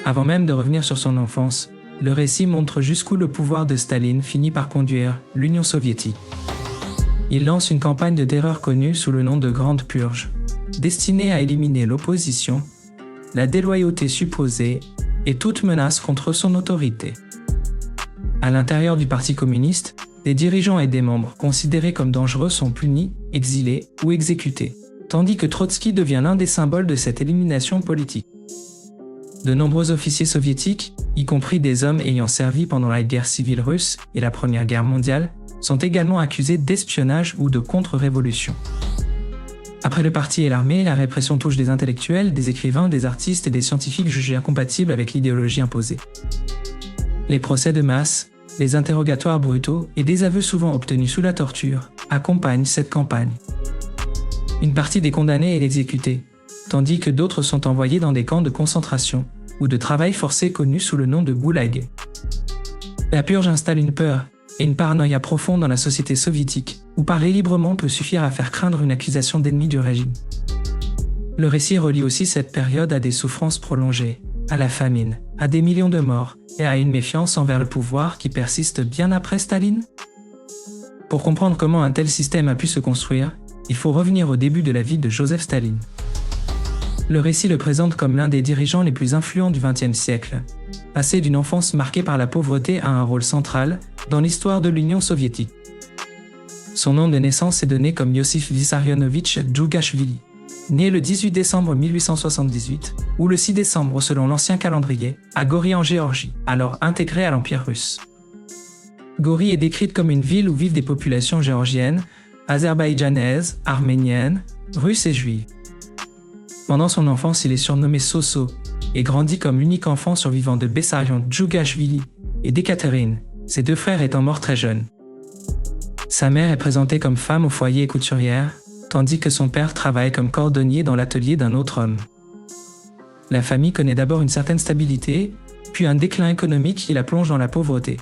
Avant même de revenir sur son enfance, le récit montre jusqu'où le pouvoir de Staline finit par conduire l'Union soviétique. Il lance une campagne de terreur connue sous le nom de Grande Purge, destinée à éliminer l'opposition, la déloyauté supposée et toute menace contre son autorité. À l'intérieur du Parti communiste, des dirigeants et des membres considérés comme dangereux sont punis, exilés ou exécutés, tandis que Trotsky devient l'un des symboles de cette élimination politique. De nombreux officiers soviétiques, y compris des hommes ayant servi pendant la guerre civile russe et la Première Guerre mondiale, sont également accusés d'espionnage ou de contre-révolution. Après le parti et l'armée, la répression touche des intellectuels, des écrivains, des artistes et des scientifiques jugés incompatibles avec l'idéologie imposée. Les procès de masse, les interrogatoires brutaux et des aveux souvent obtenus sous la torture accompagnent cette campagne. Une partie des condamnés est exécutée, tandis que d'autres sont envoyés dans des camps de concentration ou de travail forcé connus sous le nom de goulag. La purge installe une peur et une paranoïa profonde dans la société soviétique, où parler librement peut suffire à faire craindre une accusation d'ennemi du régime. Le récit relie aussi cette période à des souffrances prolongées, à la famine, à des millions de morts et à une méfiance envers le pouvoir qui persiste bien après Staline. Pour comprendre comment un tel système a pu se construire, il faut revenir au début de la vie de Joseph Staline. Le récit le présente comme l'un des dirigeants les plus influents du XXe siècle. Passé d'une enfance marquée par la pauvreté à un rôle central dans l'histoire de l'Union soviétique. Son nom de naissance est donné comme Yossif Vissarionovitch Djougashvili, né le 18 décembre 1878 ou le 6 décembre selon l'ancien calendrier, à Gori en Géorgie, alors intégrée à l'Empire russe. Gori est décrite comme une ville où vivent des populations géorgiennes, azerbaïdjanaises, arméniennes, russes et juives. Pendant son enfance, il est surnommé Soso et grandit comme l'unique enfant survivant de Bessarion Djougashvili et d'Ekaterine, ses deux frères étant morts très jeunes. Sa mère est présentée comme femme au foyer et couturière, tandis que son père travaille comme cordonnier dans l'atelier d'un autre homme. La famille connaît d'abord une certaine stabilité, puis un déclin économique qui la plonge dans la pauvreté.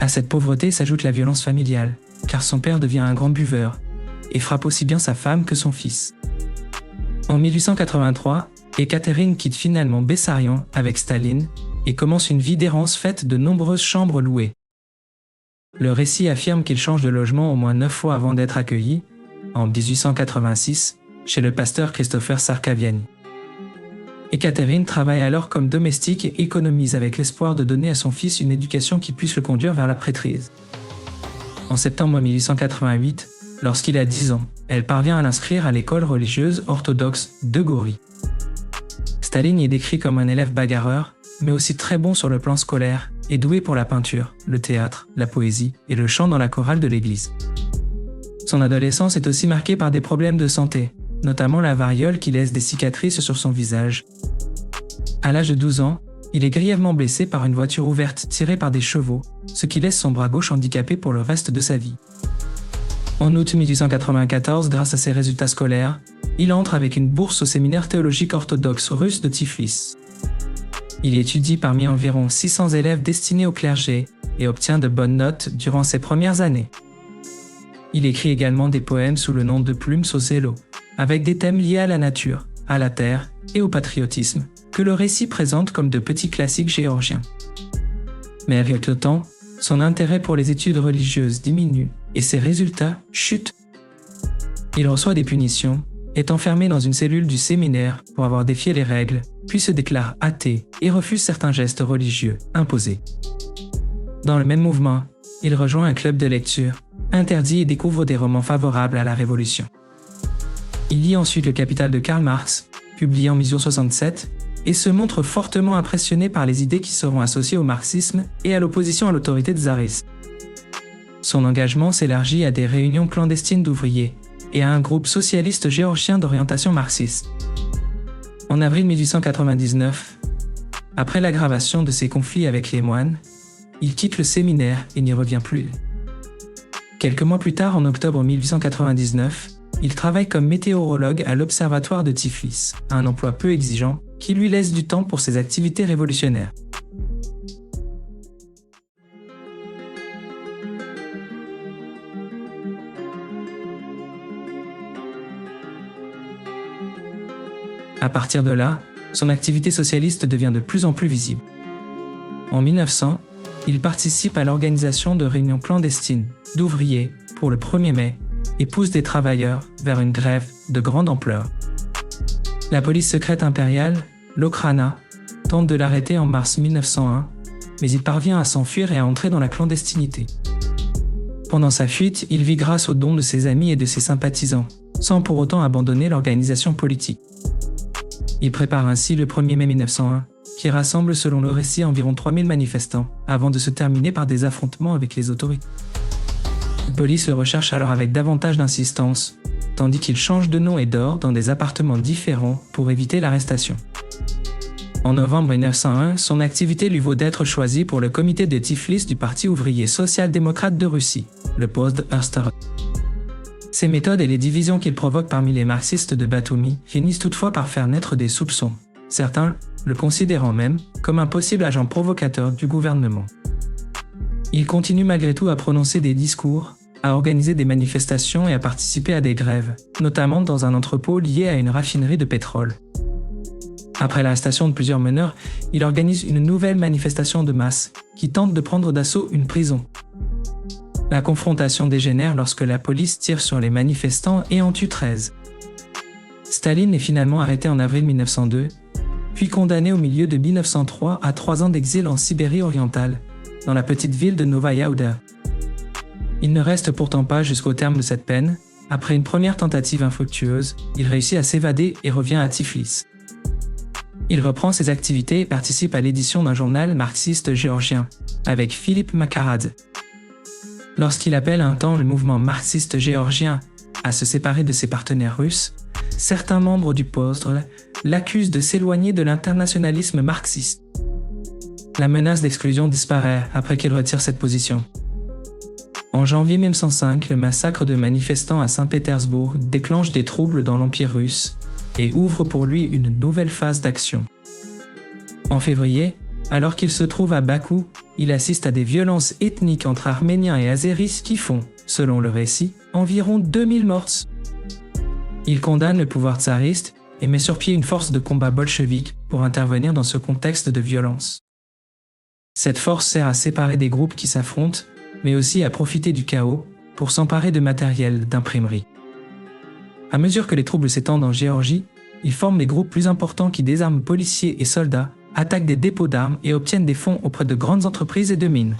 À cette pauvreté s'ajoute la violence familiale, car son père devient un grand buveur et frappe aussi bien sa femme que son fils. En 1883, Ekaterine quitte finalement Bessarion avec Staline et commence une vie d'errance faite de nombreuses chambres louées. Le récit affirme qu'il change de logement au moins 9 fois avant d'être accueilli, en 1886, chez le pasteur Christopher Sarkaviani. Ekaterine travaille alors comme domestique et économise avec l'espoir de donner à son fils une éducation qui puisse le conduire vers la prêtrise. En septembre 1888, lorsqu'il a 10 ans, elle parvient à l'inscrire à l'école religieuse orthodoxe de Gori. Staline y est décrit comme un élève bagarreur, mais aussi très bon sur le plan scolaire et doué pour la peinture, le théâtre, la poésie et le chant dans la chorale de l'église. Son adolescence est aussi marquée par des problèmes de santé, notamment la variole qui laisse des cicatrices sur son visage. À l'âge de 12 ans, il est grièvement blessé par une voiture ouverte tirée par des chevaux, ce qui laisse son bras gauche handicapé pour le reste de sa vie. En août 1894, grâce à ses résultats scolaires, il entre avec une bourse au séminaire théologique orthodoxe russe de Tiflis. Il étudie parmi environ 600 élèves destinés au clergé et obtient de bonnes notes durant ses premières années. Il écrit également des poèmes sous le nom de Plume Soselo, avec des thèmes liés à la nature, à la terre et au patriotisme, que le récit présente comme de petits classiques géorgiens. Mais avec le temps, son intérêt pour les études religieuses diminue et ses résultats chutent. Il reçoit des punitions, est enfermé dans une cellule du séminaire pour avoir défié les règles, puis se déclare athée et refuse certains gestes religieux imposés. Dans le même mouvement, il rejoint un club de lecture, interdit et découvre des romans favorables à la Révolution. Il lit ensuite Le Capital de Karl Marx, publié en 1867, et se montre fortement impressionné par les idées qui seront associées au marxisme et à l'opposition à l'autorité tsariste. Son engagement s'élargit à des réunions clandestines d'ouvriers et à un groupe socialiste géorgien d'orientation marxiste. En avril 1899, après l'aggravation de ses conflits avec les moines, il quitte le séminaire et n'y revient plus. Quelques mois plus tard, en octobre 1899, il travaille comme météorologue à l'observatoire de Tiflis, un emploi peu exigeant qui lui laisse du temps pour ses activités révolutionnaires. À partir de là, son activité socialiste devient de plus en plus visible. En 1900, il participe à l'organisation de réunions clandestines d'ouvriers pour le 1er mai et pousse des travailleurs vers une grève de grande ampleur. La police secrète impériale, l'Okhrana, tente de l'arrêter en mars 1901, mais il parvient à s'enfuir et à entrer dans la clandestinité. Pendant sa fuite, il vit grâce aux dons de ses amis et de ses sympathisants, sans pour autant abandonner l'organisation politique. Il prépare ainsi le 1er mai 1901, qui rassemble selon le récit environ 3000 manifestants, avant de se terminer par des affrontements avec les autorités. La police le recherche alors avec davantage d'insistance, tandis qu'il change de nom et dort dans des appartements différents pour éviter l'arrestation. En novembre 1901, son activité lui vaut d'être choisi pour le comité de Tiflis du Parti ouvrier social-démocrate de Russie, le poste de Herstal. Ses méthodes et les divisions qu'il provoque parmi les marxistes de Batoumi finissent toutefois par faire naître des soupçons, certains le considérant même comme un possible agent provocateur du gouvernement. Il continue malgré tout à prononcer des discours, à organiser des manifestations et à participer à des grèves, notamment dans un entrepôt lié à une raffinerie de pétrole. Après l'arrestation de plusieurs meneurs, il organise une nouvelle manifestation de masse qui tente de prendre d'assaut une prison. La confrontation dégénère lorsque la police tire sur les manifestants et en tue 13. Staline est finalement arrêté en avril 1902, puis condamné au milieu de 1903 à 3 ans d'exil en Sibérie orientale, dans la petite ville de Novaya Oda. Il ne reste pourtant pas jusqu'au terme de cette peine. Après une première tentative infructueuse, il réussit à s'évader et revient à Tiflis. Il reprend ses activités et participe à l'édition d'un journal marxiste géorgien, avec Philippe Makaradze. Lorsqu'il appelle un temps le mouvement marxiste géorgien à se séparer de ses partenaires russes, certains membres du poste l'accusent de s'éloigner de l'internationalisme marxiste. La menace d'exclusion disparaît après qu'il retire cette position. En janvier 1905, le massacre de manifestants à Saint-Pétersbourg déclenche des troubles dans l'Empire russe et ouvre pour lui une nouvelle phase d'action. En février, alors qu'il se trouve à Bakou, il assiste à des violences ethniques entre Arméniens et Azéris qui font, selon le récit, environ 2000 morts. Il condamne le pouvoir tsariste et met sur pied une force de combat bolchevique pour intervenir dans ce contexte de violence. Cette force sert à séparer des groupes qui s'affrontent, mais aussi à profiter du chaos pour s'emparer de matériel d'imprimerie. À mesure que les troubles s'étendent en Géorgie, ils forment des groupes plus importants qui désarment policiers et soldats, attaquent des dépôts d'armes et obtiennent des fonds auprès de grandes entreprises et de mines.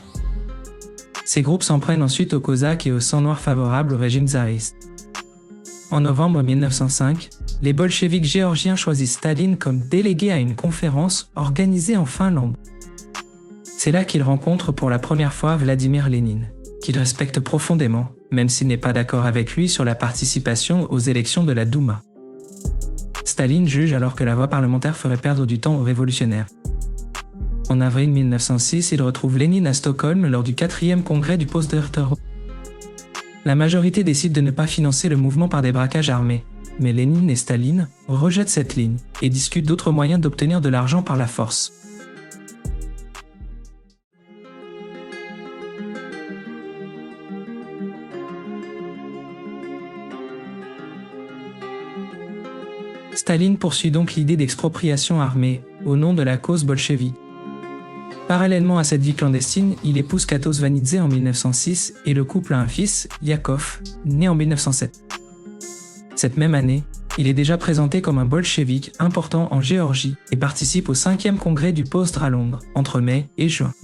Ces groupes s'en prennent ensuite aux Cosaques et aux sangs noirs favorables au régime tsariste. En novembre 1905, les bolcheviks géorgiens choisissent Staline comme délégué à une conférence organisée en Finlande. C'est là qu'il rencontre pour la première fois Vladimir Lénine, qu'il respecte profondément, même s'il n'est pas d'accord avec lui sur la participation aux élections de la Douma. Staline juge alors que la voie parlementaire ferait perdre du temps aux révolutionnaires. En avril 1906, il retrouve Lénine à Stockholm lors du 4e congrès du Post-Dertero. La majorité décide de ne pas financer le mouvement par des braquages armés, mais Lénine et Staline rejettent cette ligne et discutent d'autres moyens d'obtenir de l'argent par la force. Staline poursuit donc l'idée d'expropriation armée au nom de la cause bolchevique. Parallèlement à cette vie clandestine, il épouse Kato Svanidze en 1906 et le couple a un fils, Yakov, né en 1907. Cette même année, il est déjà présenté comme un bolchevique important en Géorgie et participe au 5e congrès du Post à Londres, entre mai et juin.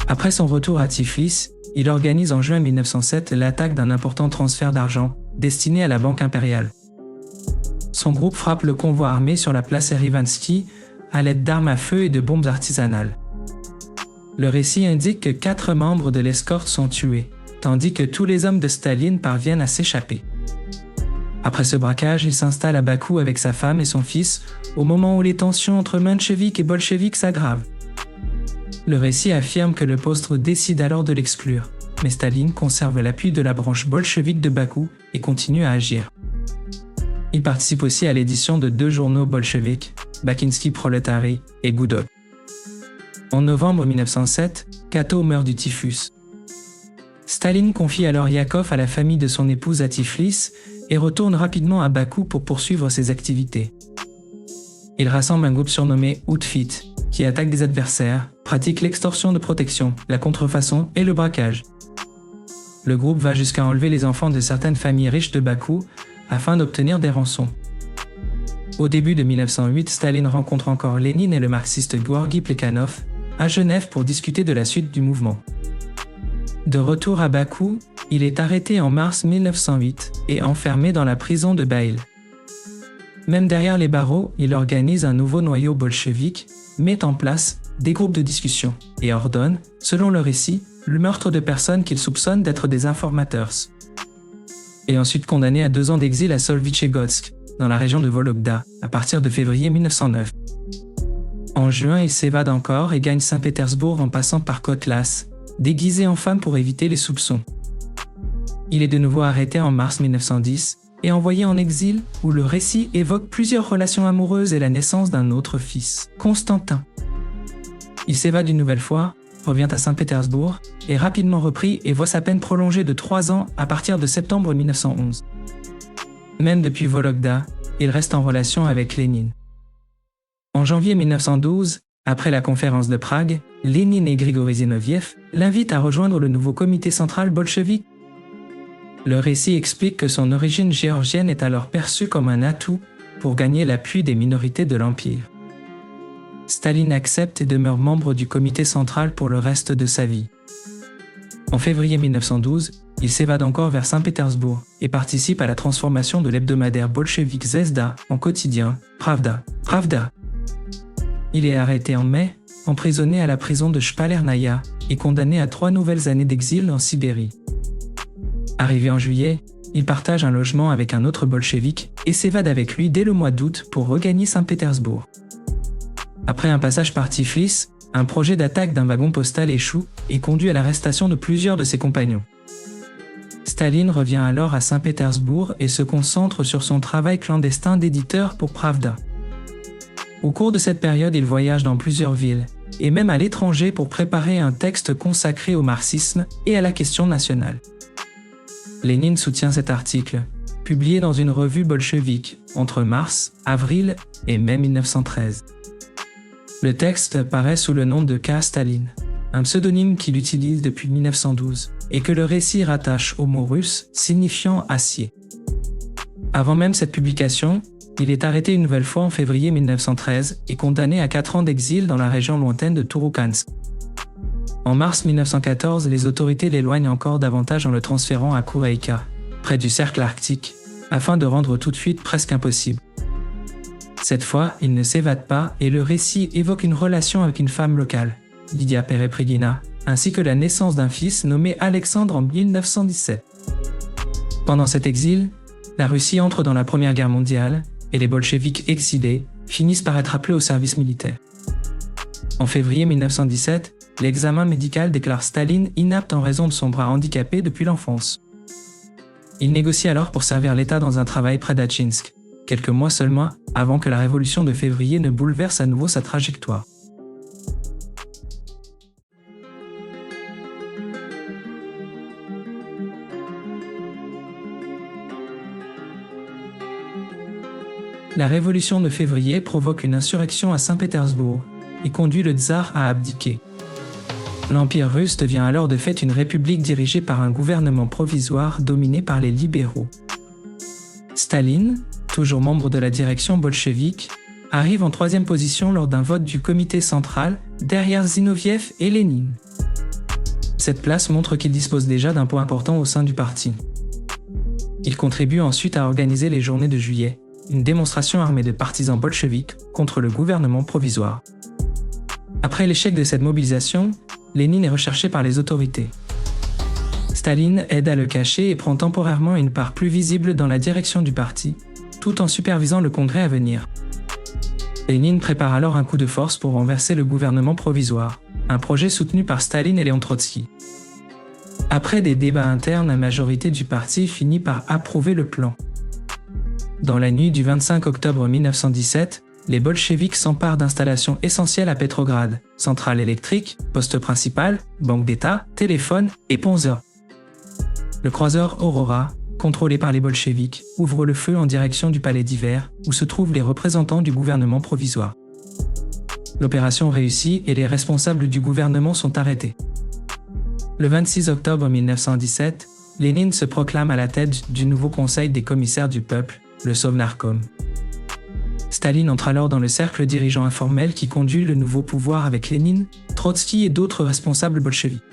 Après son retour à Tiflis, il organise en juin 1907 l'attaque d'un important transfert d'argent destiné à la Banque impériale. Son groupe frappe le convoi armé sur la place Erivansky à l'aide d'armes à feu et de bombes artisanales. Le récit indique que 4 membres de l'escorte sont tués, tandis que tous les hommes de Staline parviennent à s'échapper. Après ce braquage, il s'installe à Bakou avec sa femme et son fils, au moment où les tensions entre mencheviks et bolcheviks s'aggravent. Le récit affirme que le poste décide alors de l'exclure, mais Staline conserve l'appui de la branche bolchevique de Bakou et continue à agir. Il participe aussi à l'édition de 2 journaux bolcheviques, Bakinsky Proletari et Goudok. En novembre 1907, Kato meurt du typhus. Staline confie alors Yakov à la famille de son épouse à Tiflis et retourne rapidement à Bakou pour poursuivre ses activités. Il rassemble un groupe surnommé Outfit, qui attaque des adversaires, pratique l'extorsion de protection, la contrefaçon et le braquage. Le groupe va jusqu'à enlever les enfants de certaines familles riches de Bakou afin d'obtenir des rançons. Au début de 1908, Staline rencontre encore Lénine et le marxiste Georgi Plekhanov à Genève pour discuter de la suite du mouvement. De retour à Bakou, il est arrêté en mars 1908 et enfermé dans la prison de Baïl. Même derrière les barreaux, il organise un nouveau noyau bolchevique, met en place des groupes de discussion et ordonne, selon le récit, le meurtre de personnes qu'il soupçonne d'être des informateurs. Et ensuite condamné à 2 ans d'exil à Solvitchegodsk, dans la région de Vologda, à partir de février 1909. En juin, il s'évade encore et gagne Saint-Pétersbourg en passant par Kotlas, déguisé en femme pour éviter les soupçons. Il est de nouveau arrêté en mars 1910 et envoyé en exil, où le récit évoque plusieurs relations amoureuses et la naissance d'un autre fils, Constantin. Il s'évade une nouvelle fois, revient à Saint-Pétersbourg, est rapidement repris et voit sa peine prolongée de 3 ans à partir de septembre 1911. Même depuis Vologda, il reste en relation avec Lénine. En janvier 1912, après la conférence de Prague, Lénine et Grigori Zinoviev l'invitent à rejoindre le nouveau comité central bolchevique. Le récit explique que son origine géorgienne est alors perçue comme un atout pour gagner l'appui des minorités de l'Empire. Staline accepte et demeure membre du comité central pour le reste de sa vie. En février 1912, il s'évade encore vers Saint-Pétersbourg et participe à la transformation de l'hebdomadaire bolchevique Zvezda en quotidien Pravda. Il est arrêté en mai, emprisonné à la prison de Shpalernaya et condamné à 3 nouvelles années d'exil en Sibérie. Arrivé en juillet, il partage un logement avec un autre bolchevique et s'évade avec lui dès le mois d'août pour regagner Saint-Pétersbourg. Après un passage par Tiflis, un projet d'attaque d'un wagon postal échoue et conduit à l'arrestation de plusieurs de ses compagnons. Staline revient alors à Saint-Pétersbourg et se concentre sur son travail clandestin d'éditeur pour Pravda. Au cours de cette période, il voyage dans plusieurs villes, et même à l'étranger pour préparer un texte consacré au marxisme et à la question nationale. Lénine soutient cet article, publié dans une revue bolchevique, entre mars, avril et mai 1913. Le texte paraît sous le nom de K. Staline, un pseudonyme qu'il utilise depuis 1912, et que le récit rattache au mot russe signifiant acier. Avant même cette publication, il est arrêté une nouvelle fois en février 1913 et condamné à 4 ans d'exil dans la région lointaine de Touroukansk. En mars 1914, les autorités l'éloignent encore davantage en le transférant à Koureïka, près du cercle arctique, afin de rendre toute fuite presque impossible. Cette fois, il ne s'évade pas et le récit évoque une relation avec une femme locale, Lydia Pereprigina, ainsi que la naissance d'un fils nommé Alexandre en 1917. Pendant cet exil, la Russie entre dans la Première Guerre mondiale et les bolcheviks exilés finissent par être appelés au service militaire. En février 1917, l'examen médical déclare Staline inapte en raison de son bras handicapé depuis l'enfance. Il négocie alors pour servir l'État dans un travail près d'Atchinsk, quelques mois seulement avant que la révolution de février ne bouleverse à nouveau sa trajectoire. La révolution de février provoque une insurrection à Saint-Pétersbourg et conduit le tsar à abdiquer. L'Empire russe devient alors de fait une république dirigée par un gouvernement provisoire dominé par les libéraux. Staline, toujours membre de la direction bolchevique, arrive en 3e position lors d'un vote du comité central, derrière Zinoviev et Lénine. Cette place montre qu'il dispose déjà d'un poids important au sein du parti. Il contribue ensuite à organiser les Journées de juillet, une démonstration armée de partisans bolcheviques contre le gouvernement provisoire. Après l'échec de cette mobilisation, Lénine est recherché par les autorités. Staline aide à le cacher et prend temporairement une part plus visible dans la direction du parti, tout en supervisant le congrès à venir. Lénine prépare alors un coup de force pour renverser le gouvernement provisoire, un projet soutenu par Staline et Léon Trotsky. Après des débats internes, la majorité du parti finit par approuver le plan. Dans la nuit du 25 octobre 1917, les bolcheviks s'emparent d'installations essentielles à Petrograd, centrale électrique, poste principal, banque d'État, téléphone et Ponza. Le croiseur Aurora, contrôlée par les bolcheviks, ouvre le feu en direction du palais d'hiver, où se trouvent les représentants du gouvernement provisoire. L'opération réussit et les responsables du gouvernement sont arrêtés. Le 26 octobre 1917, Lénine se proclame à la tête du nouveau conseil des commissaires du peuple, le Sovnarkom. Staline entre alors dans le cercle dirigeant informel qui conduit le nouveau pouvoir avec Lénine, Trotsky et d'autres responsables bolcheviks.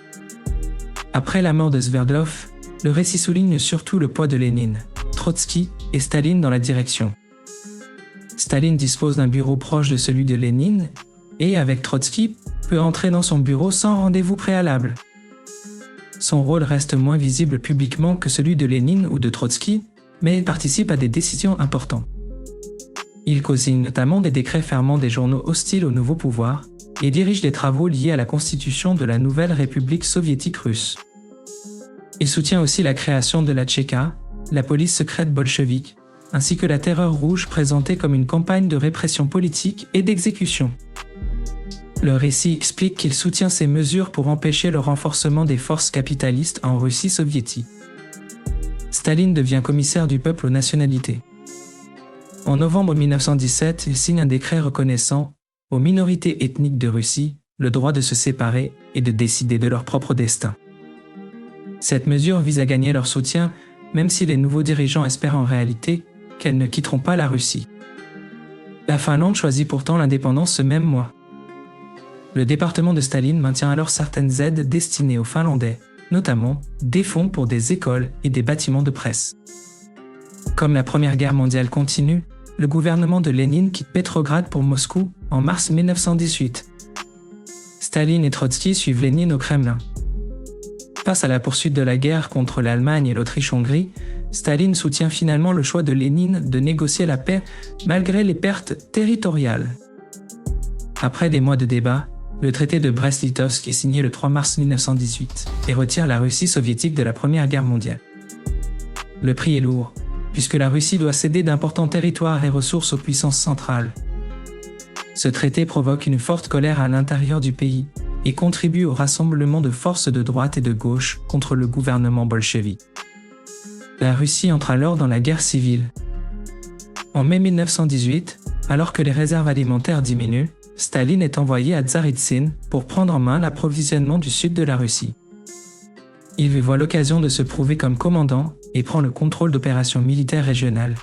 Après la mort de Sverdlov, le récit souligne surtout le poids de Lénine, Trotsky et Staline dans la direction. Staline dispose d'un bureau proche de celui de Lénine et, avec Trotsky, peut entrer dans son bureau sans rendez-vous préalable. Son rôle reste moins visible publiquement que celui de Lénine ou de Trotsky, mais il participe à des décisions importantes. Il co-signe notamment des décrets fermant des journaux hostiles au nouveau pouvoir et dirige des travaux liés à la constitution de la nouvelle République soviétique russe. Il soutient aussi la création de la Tchéka, la police secrète bolchevique, ainsi que la Terreur rouge présentée comme une campagne de répression politique et d'exécution. Le récit explique qu'il soutient ces mesures pour empêcher le renforcement des forces capitalistes en Russie soviétique. Staline devient commissaire du peuple aux nationalités. En novembre 1917, il signe un décret reconnaissant aux minorités ethniques de Russie le droit de se séparer et de décider de leur propre destin. Cette mesure vise à gagner leur soutien, même si les nouveaux dirigeants espèrent en réalité qu'elles ne quitteront pas la Russie. La Finlande choisit pourtant l'indépendance ce même mois. Le département de Staline maintient alors certaines aides destinées aux Finlandais, notamment des fonds pour des écoles et des bâtiments de presse. Comme la Première Guerre mondiale continue, le gouvernement de Lénine quitte Petrograd pour Moscou en mars 1918. Staline et Trotsky suivent Lénine au Kremlin. Face à la poursuite de la guerre contre l'Allemagne et l'Autriche-Hongrie, Staline soutient finalement le choix de Lénine de négocier la paix malgré les pertes territoriales. Après des mois de débats, le traité de Brest-Litovsk est signé le 3 mars 1918 et retire la Russie soviétique de la Première Guerre mondiale. Le prix est lourd, puisque la Russie doit céder d'importants territoires et ressources aux puissances centrales. Ce traité provoque une forte colère à l'intérieur du pays et contribue au rassemblement de forces de droite et de gauche contre le gouvernement bolchevique. La Russie entre alors dans la guerre civile. En mai 1918, alors que les réserves alimentaires diminuent, Staline est envoyé à Tsaritsyn pour prendre en main l'approvisionnement du sud de la Russie. Il y voit l'occasion de se prouver comme commandant et prend le contrôle d'opérations militaires régionales.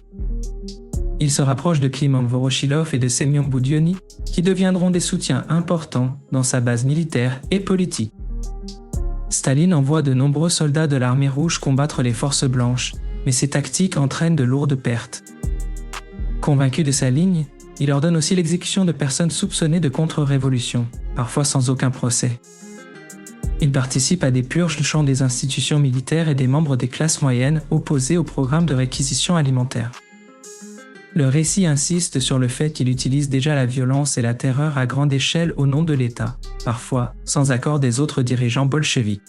Il se rapproche de Kliment Voroshilov et de Semyon Boudiony, qui deviendront des soutiens importants dans sa base militaire et politique. Staline envoie de nombreux soldats de l'armée rouge combattre les forces blanches, mais ces tactiques entraînent de lourdes pertes. Convaincu de sa ligne, il ordonne aussi l'exécution de personnes soupçonnées de contre-révolution, parfois sans aucun procès. Il participe à des purges des institutions militaires et des membres des classes moyennes opposés au programme de réquisition alimentaire. Le récit insiste sur le fait qu'il utilise déjà la violence et la terreur à grande échelle au nom de l'État, parfois sans accord des autres dirigeants bolcheviques.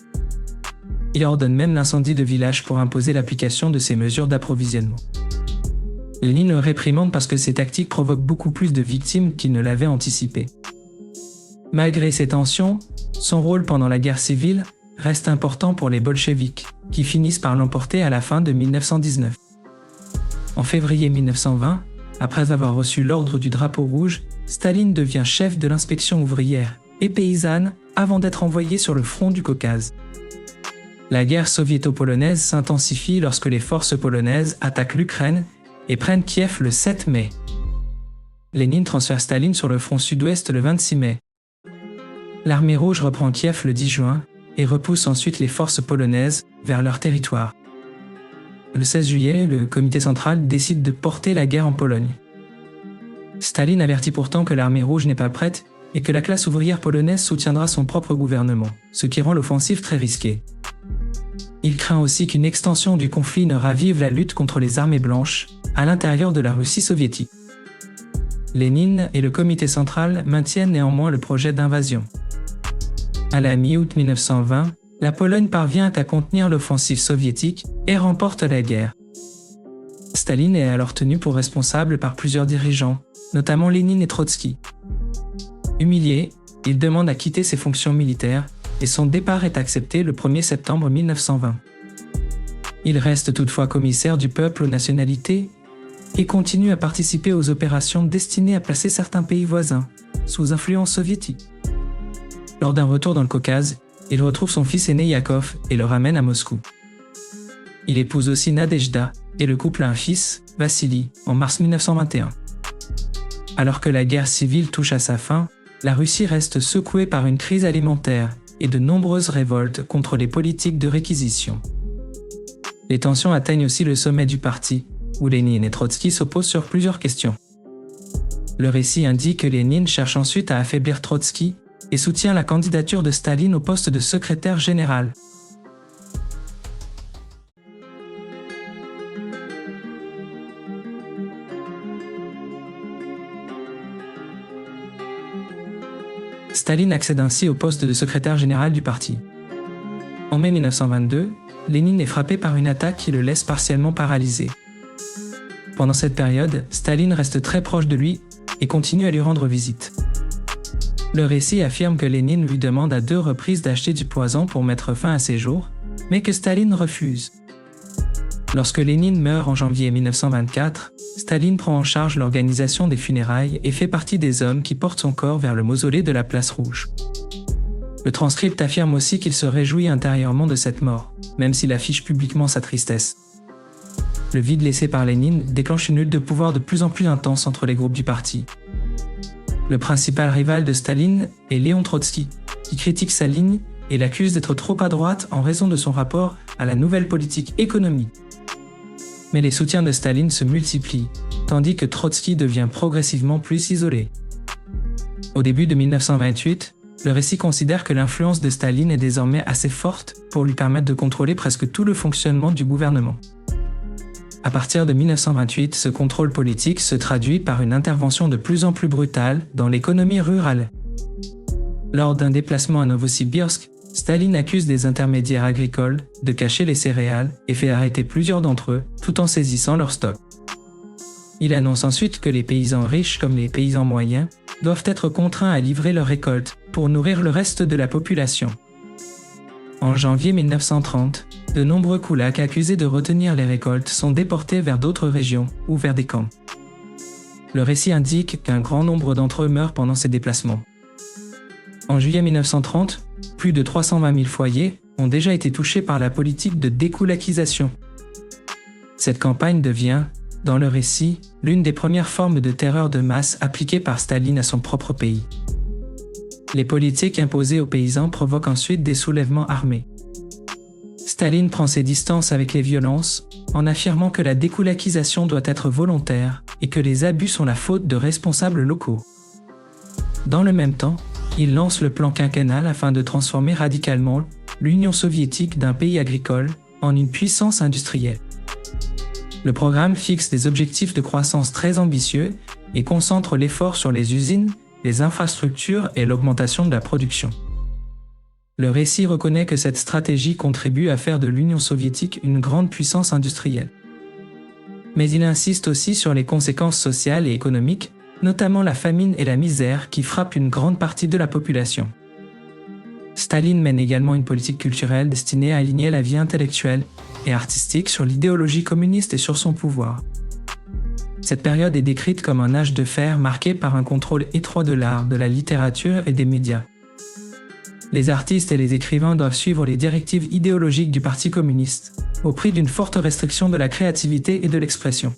Il ordonne même l'incendie de villages pour imposer l'application de ces mesures d'approvisionnement. Lénine le réprimande parce que ces tactiques provoquent beaucoup plus de victimes qu'il ne l'avait anticipé. Malgré ces tensions, son rôle pendant la guerre civile reste important pour les bolcheviks, qui finissent par l'emporter à la fin de 1919. En février 1920, après avoir reçu l'ordre du drapeau rouge, Staline devient chef de l'inspection ouvrière et paysanne avant d'être envoyé sur le front du Caucase. La guerre soviéto-polonaise s'intensifie lorsque les forces polonaises attaquent l'Ukraine et prennent Kiev le 7 mai. Lénine transfère Staline sur le front sud-ouest le 26 mai. L'armée rouge reprend Kiev le 10 juin et repousse ensuite les forces polonaises vers leur territoire. Le 16 juillet, le comité central décide de porter la guerre en Pologne. Staline avertit pourtant que l'armée rouge n'est pas prête et que la classe ouvrière polonaise soutiendra son propre gouvernement, ce qui rend l'offensive très risquée. Il craint aussi qu'une extension du conflit ne ravive la lutte contre les armées blanches à l'intérieur de la Russie soviétique. Lénine et le comité central maintiennent néanmoins le projet d'invasion. À la mi-août 1920, la Pologne parvient à contenir l'offensive soviétique et remporte la guerre. Staline est alors tenu pour responsable par plusieurs dirigeants, notamment Lénine et Trotsky. Humilié, il demande à quitter ses fonctions militaires et son départ est accepté le 1er septembre 1920. Il reste toutefois commissaire du peuple aux nationalités et continue à participer aux opérations destinées à placer certains pays voisins sous influence soviétique. Lors d'un retour dans le Caucase, il retrouve son fils aîné Yakov et le ramène à Moscou. Il épouse aussi Nadejda et le couple a un fils, Vassili, en mars 1921. Alors que la guerre civile touche à sa fin, la Russie reste secouée par une crise alimentaire et de nombreuses révoltes contre les politiques de réquisition. Les tensions atteignent aussi le sommet du parti, où Lénine et Trotsky s'opposent sur plusieurs questions. Le récit indique que Lénine cherche ensuite à affaiblir Trotsky et soutient la candidature de Staline au poste de secrétaire général. Staline accède ainsi au poste de secrétaire général du parti. En mai 1922, Lénine est frappé par une attaque qui le laisse partiellement paralysé. Pendant cette période, Staline reste très proche de lui et continue à lui rendre visite. Le récit affirme que Lénine lui demande à 2 reprises d'acheter du poison pour mettre fin à ses jours, mais que Staline refuse. Lorsque Lénine meurt en janvier 1924, Staline prend en charge l'organisation des funérailles et fait partie des hommes qui portent son corps vers le mausolée de la Place Rouge. Le transcript affirme aussi qu'il se réjouit intérieurement de cette mort, même s'il affiche publiquement sa tristesse. Le vide laissé par Lénine déclenche une lutte de pouvoir de plus en plus intense entre les groupes du parti. Le principal rival de Staline est Léon Trotsky, qui critique sa ligne et l'accuse d'être trop à droite en raison de son rapport à la nouvelle politique économique. Mais les soutiens de Staline se multiplient, tandis que Trotsky devient progressivement plus isolé. Au début de 1928, le récit considère que l'influence de Staline est désormais assez forte pour lui permettre de contrôler presque tout le fonctionnement du gouvernement. À partir de 1928, ce contrôle politique se traduit par une intervention de plus en plus brutale dans l'économie rurale. Lors d'un déplacement à Novosibirsk, Staline accuse des intermédiaires agricoles de cacher les céréales et fait arrêter plusieurs d'entre eux, tout en saisissant leurs stocks. Il annonce ensuite que les paysans riches comme les paysans moyens doivent être contraints à livrer leurs récoltes pour nourrir le reste de la population. En janvier 1930, de nombreux koulaks accusés de retenir les récoltes sont déportés vers d'autres régions ou vers des camps. Le récit indique qu'un grand nombre d'entre eux meurent pendant ces déplacements. En juillet 1930, plus de 320 000 foyers ont déjà été touchés par la politique de dékoulakisation. Cette campagne devient, dans le récit, l'une des premières formes de terreur de masse appliquées par Staline à son propre pays. Les politiques imposées aux paysans provoquent ensuite des soulèvements armés. Staline prend ses distances avec les violences en affirmant que la dékoulakisation doit être volontaire et que les abus sont la faute de responsables locaux. Dans le même temps, il lance le plan quinquennal afin de transformer radicalement l'Union soviétique d'un pays agricole en une puissance industrielle. Le programme fixe des objectifs de croissance très ambitieux et concentre l'effort sur les usines, les infrastructures et l'augmentation de la production. Le récit reconnaît que cette stratégie contribue à faire de l'Union soviétique une grande puissance industrielle. Mais il insiste aussi sur les conséquences sociales et économiques, notamment la famine et la misère qui frappent une grande partie de la population. Staline mène également une politique culturelle destinée à aligner la vie intellectuelle et artistique sur l'idéologie communiste et sur son pouvoir. Cette période est décrite comme un âge de fer marqué par un contrôle étroit de l'art, de la littérature et des médias. Les artistes et les écrivains doivent suivre les directives idéologiques du Parti communiste, au prix d'une forte restriction de la créativité et de l'expression.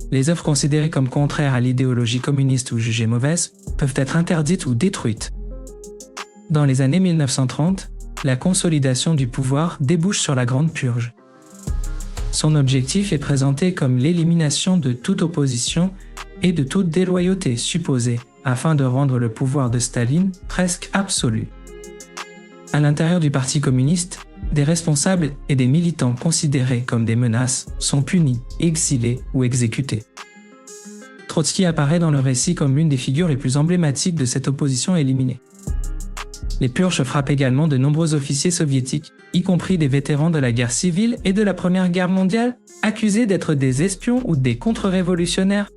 Les œuvres considérées comme contraires à l'idéologie communiste ou jugées mauvaises peuvent être interdites ou détruites. Dans les années 1930, la consolidation du pouvoir débouche sur la Grande Purge. Son objectif est présenté comme l'élimination de toute opposition et de toute déloyauté supposée, afin de rendre le pouvoir de Staline presque absolu. À l'intérieur du Parti communiste, des responsables et des militants considérés comme des menaces sont punis, exilés ou exécutés. Trotsky apparaît dans le récit comme l'une des figures les plus emblématiques de cette opposition éliminée. Les purges frappent également de nombreux officiers soviétiques, y compris des vétérans de la guerre civile et de la Première Guerre mondiale, accusés d'être des espions ou des contre-révolutionnaires.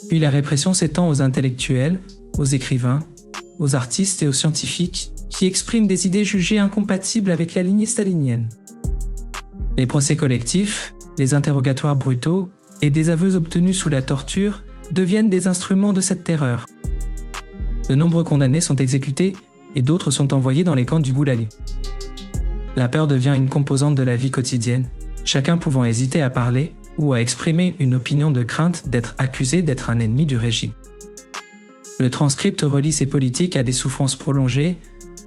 Puis la répression s'étend aux intellectuels, aux écrivains, aux artistes et aux scientifiques qui expriment des idées jugées incompatibles avec la lignée stalinienne. Les procès collectifs, les interrogatoires brutaux et des aveux obtenus sous la torture deviennent des instruments de cette terreur. De nombreux condamnés sont exécutés et d'autres sont envoyés dans les camps du Boulali. La peur devient une composante de la vie quotidienne, chacun pouvant hésiter à parler ou à exprimer une opinion de crainte d'être accusé d'être un ennemi du régime. Le transcript relie ces politiques à des souffrances prolongées,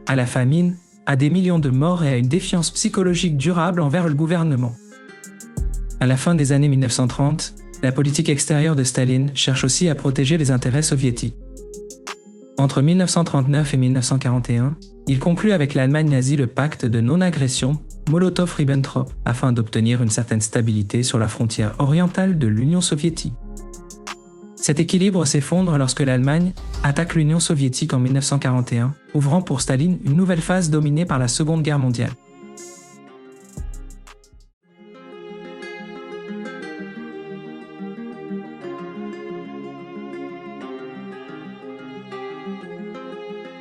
à la famine, à des millions de morts et à une défiance psychologique durable envers le gouvernement. À la fin des années 1930, la politique extérieure de Staline cherche aussi à protéger les intérêts soviétiques. Entre 1939 et 1941, il conclut avec l'Allemagne nazie le pacte de non-agression Molotov-Ribbentrop afin d'obtenir une certaine stabilité sur la frontière orientale de l'Union soviétique. Cet équilibre s'effondre lorsque l'Allemagne attaque l'Union soviétique en 1941, ouvrant pour Staline une nouvelle phase dominée par la Seconde Guerre mondiale.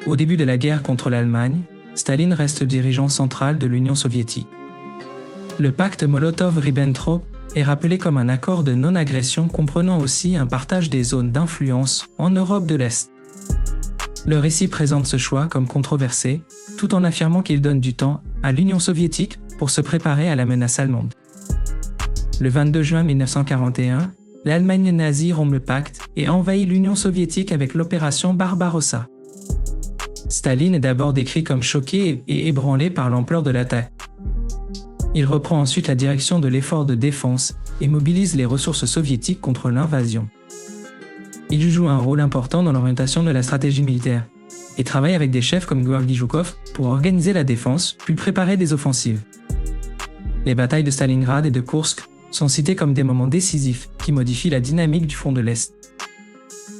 Au début de la guerre contre l'Allemagne, Staline reste dirigeant central de l'Union soviétique. Le pacte Molotov-Ribbentrop est rappelé comme un accord de non-agression comprenant aussi un partage des zones d'influence en Europe de l'Est. Le récit présente ce choix comme controversé, tout en affirmant qu'il donne du temps à l'Union soviétique pour se préparer à la menace allemande. Le 22 juin 1941, l'Allemagne nazie rompt le pacte et envahit l'Union soviétique avec l'opération Barbarossa. Staline est d'abord décrit comme choqué et ébranlé par l'ampleur de l'attaque. Il reprend ensuite la direction de l'effort de défense et mobilise les ressources soviétiques contre l'invasion. Il joue un rôle important dans l'orientation de la stratégie militaire et travaille avec des chefs comme Georgy Zhukov pour organiser la défense puis préparer des offensives. Les batailles de Stalingrad et de Koursk sont citées comme des moments décisifs qui modifient la dynamique du front de l'Est.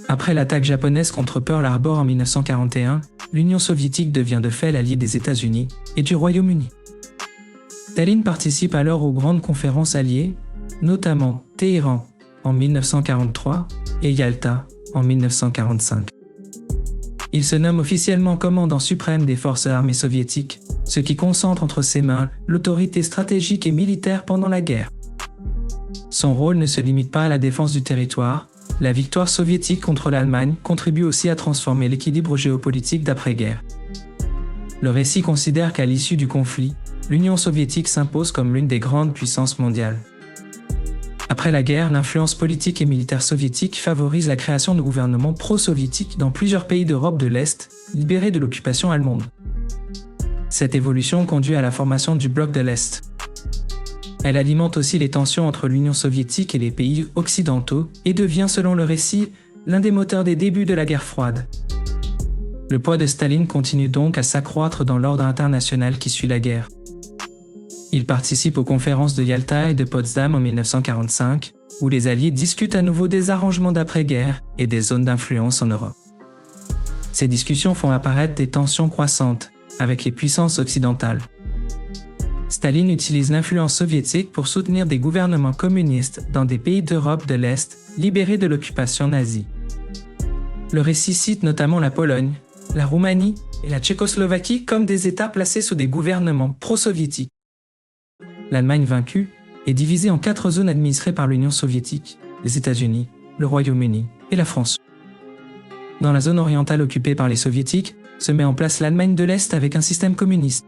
Après l'attaque japonaise contre Pearl Harbor en 1941, l'Union soviétique devient de fait l'allié des États-Unis et du Royaume-Uni. Staline participe alors aux grandes conférences alliées, notamment Téhéran en 1943 et Yalta en 1945. Il se nomme officiellement commandant suprême des forces armées soviétiques, ce qui concentre entre ses mains l'autorité stratégique et militaire pendant la guerre. Son rôle ne se limite pas à la défense du territoire. La victoire soviétique contre l'Allemagne contribue aussi à transformer l'équilibre géopolitique d'après-guerre. Le récit considère qu'à l'issue du conflit, l'Union soviétique s'impose comme l'une des grandes puissances mondiales. Après la guerre, l'influence politique et militaire soviétique favorise la création de gouvernements pro-soviétiques dans plusieurs pays d'Europe de l'Est, libérés de l'occupation allemande. Cette évolution conduit à la formation du bloc de l'Est. Elle alimente aussi les tensions entre l'Union soviétique et les pays occidentaux et devient, selon le récit, l'un des moteurs des débuts de la guerre froide. Le poids de Staline continue donc à s'accroître dans l'ordre international qui suit la guerre. Il participe aux conférences de Yalta et de Potsdam en 1945, où les Alliés discutent à nouveau des arrangements d'après-guerre et des zones d'influence en Europe. Ces discussions font apparaître des tensions croissantes avec les puissances occidentales. Staline utilise l'influence soviétique pour soutenir des gouvernements communistes dans des pays d'Europe de l'Est libérés de l'occupation nazie. Le récit cite notamment la Pologne, la Roumanie et la Tchécoslovaquie comme des États placés sous des gouvernements pro-soviétiques. L'Allemagne vaincue est divisée en 4 zones administrées par l'Union soviétique, les États-Unis, le Royaume-Uni et la France. Dans la zone orientale occupée par les soviétiques, se met en place l'Allemagne de l'Est avec un système communiste.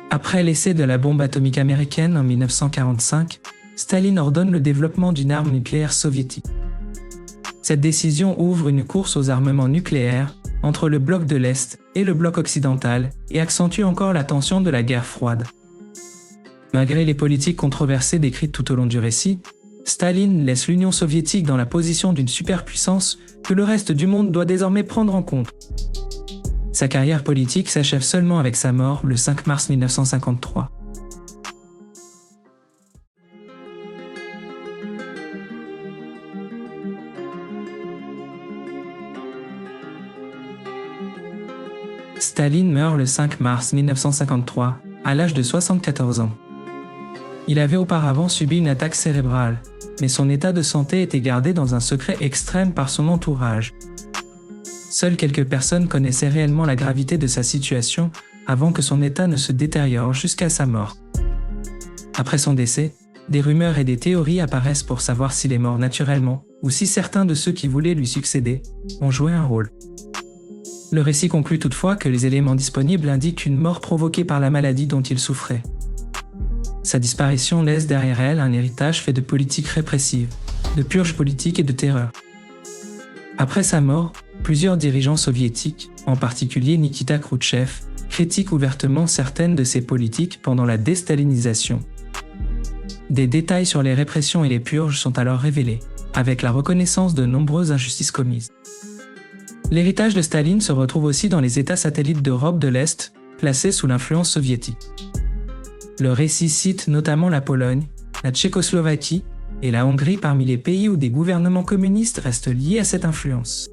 Après l'essai de la bombe atomique américaine en 1945, Staline ordonne le développement d'une arme nucléaire soviétique. Cette décision ouvre une course aux armements nucléaires entre le bloc de l'Est et le bloc occidental et accentue encore la tension de la guerre froide. Malgré les politiques controversées décrites tout au long du récit, Staline laisse l'Union soviétique dans la position d'une superpuissance que le reste du monde doit désormais prendre en compte. Sa carrière politique s'achève seulement avec sa mort le 5 mars 1953. Staline meurt le 5 mars 1953, à l'âge de 74 ans. Il avait auparavant subi une attaque cérébrale, mais son état de santé était gardé dans un secret extrême par son entourage. Seules quelques personnes connaissaient réellement la gravité de sa situation avant que son état ne se détériore jusqu'à sa mort. Après son décès, des rumeurs et des théories apparaissent pour savoir s'il est mort naturellement, ou si certains de ceux qui voulaient lui succéder ont joué un rôle. Le récit conclut toutefois que les éléments disponibles indiquent une mort provoquée par la maladie dont il souffrait. Sa disparition laisse derrière elle un héritage fait de politiques répressives, de purges politiques et de terreur. Après sa mort, plusieurs dirigeants soviétiques, en particulier Nikita Khrouchtchev, critiquent ouvertement certaines de ses politiques pendant la déstalinisation. Des détails sur les répressions et les purges sont alors révélés, avec la reconnaissance de nombreuses injustices commises. L'héritage de Staline se retrouve aussi dans les États satellites d'Europe de l'Est, placés sous l'influence soviétique. Le récit cite notamment la Pologne, la Tchécoslovaquie et la Hongrie parmi les pays où des gouvernements communistes restent liés à cette influence.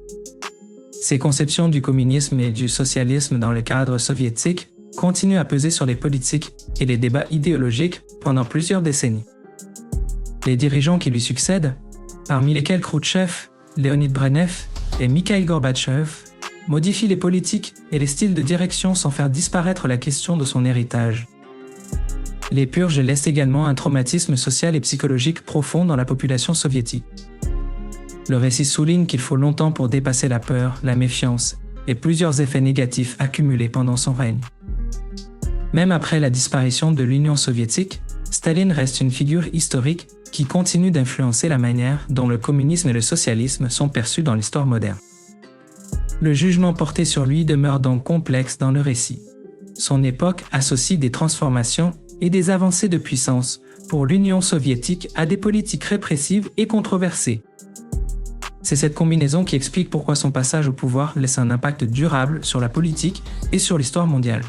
Ces conceptions du communisme et du socialisme dans le cadre soviétique continuent à peser sur les politiques et les débats idéologiques pendant plusieurs décennies. Les dirigeants qui lui succèdent, parmi lesquels Khrouchtchev, Leonid Brezhnev et Mikhail Gorbatchev, modifient les politiques et les styles de direction sans faire disparaître la question de son héritage. Les purges laissent également un traumatisme social et psychologique profond dans la population soviétique. Le récit souligne qu'il faut longtemps pour dépasser la peur, la méfiance et plusieurs effets négatifs accumulés pendant son règne. Même après la disparition de l'Union soviétique, Staline reste une figure historique qui continue d'influencer la manière dont le communisme et le socialisme sont perçus dans l'histoire moderne. Le jugement porté sur lui demeure donc complexe dans le récit. Son époque associe des transformations et des avancées de puissance pour l'Union soviétique à des politiques répressives et controversées. C'est cette combinaison qui explique pourquoi son passage au pouvoir laisse un impact durable sur la politique et sur l'histoire mondiale.